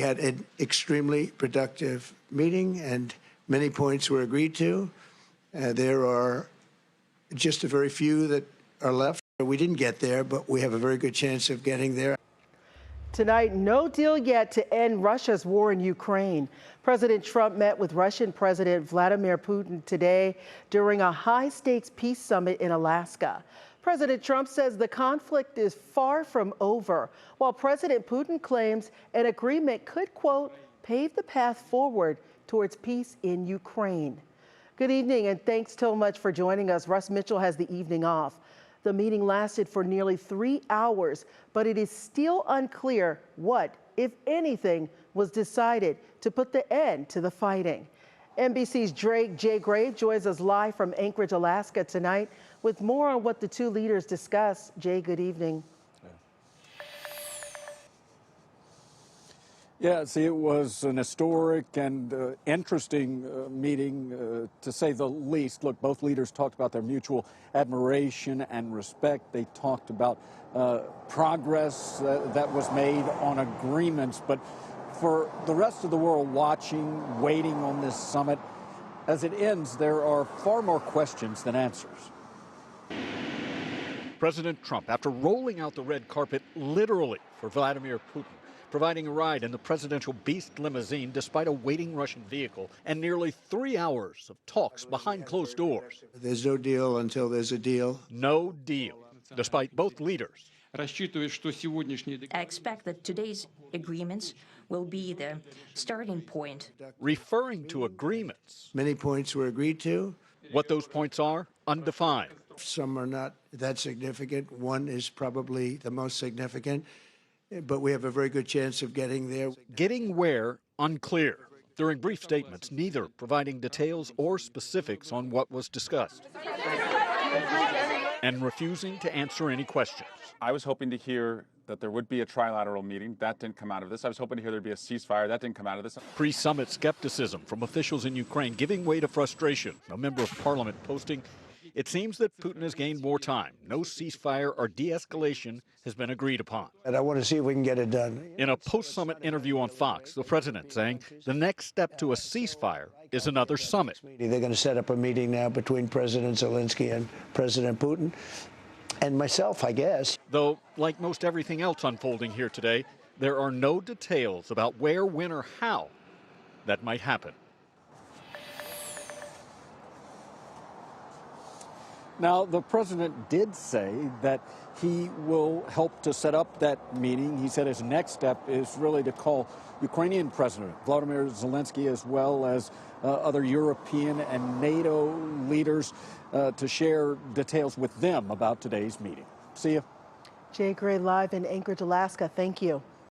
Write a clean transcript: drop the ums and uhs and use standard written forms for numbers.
had an extremely productive meeting, and many points were agreed to. There are just a very few that are left. We didn't get there, but we have a very good chance of getting there. Tonight, no deal yet to end Russia's war in Ukraine. President Trump met with Russian President Vladimir Putin today during a high-stakes peace summit in Alaska. President Trump says the conflict is far from over, while President Putin claims an agreement could, quote, pave the path forward towards peace in Ukraine. Good evening, and thanks so much for joining us. Russ Mitchell has the evening off. The meeting lasted for nearly 3 hours, but it is still unclear what, if anything, was decided to put the end to the fighting. NBC's Jay Gray joins us live from Anchorage, Alaska tonight with more on what the two leaders discussed. Jay, good evening. Yeah, see, it was an historic and interesting meeting, to say the least. Look, both leaders talked about their mutual admiration and respect. They talked about progress that was made on agreements. But for the rest of the world watching, waiting on this summit, as it ends, there are far more questions than answers. President Trump, after rolling out the red carpet literally for Vladimir Putin, providing a ride in the presidential beast limousine despite a waiting Russian vehicle and nearly 3 hours of talks behind closed doors. There's no deal until there's a deal. No deal, despite both leaders. I expect that today's agreements will be the starting point. Referring to agreements. Many points were agreed to. What those points are, undefined. Some are not that significant. One is probably the most significant. But we have a very good chance of getting there. Getting where, unclear. During brief statements, neither providing details or specifics on what was discussed. And refusing to answer any questions. I was hoping to hear that there would be a trilateral meeting. That didn't come out of this. I was hoping to hear there'd be a ceasefire. That didn't come out of this. Pre-summit skepticism from officials in Ukraine giving way to frustration. A member of parliament posting, it seems that Putin has gained more time. No ceasefire or de-escalation has been agreed upon. And I want to see if we can get it done. In a post-summit interview on Fox, the president saying the next step to a ceasefire is another summit. They're going to set up a meeting now between President Zelenskyy and President Putin, and myself, I guess. Though, like most everything else unfolding here today, there are no details about where, when, or how that might happen. Now, the president did say that he will help to set up that meeting. He said his next step is really to call Ukrainian President Volodymyr Zelenskyy, as well as other European and NATO leaders, to share details with them about today's meeting. See you. Jay Gray live in Anchorage, Alaska. Thank you.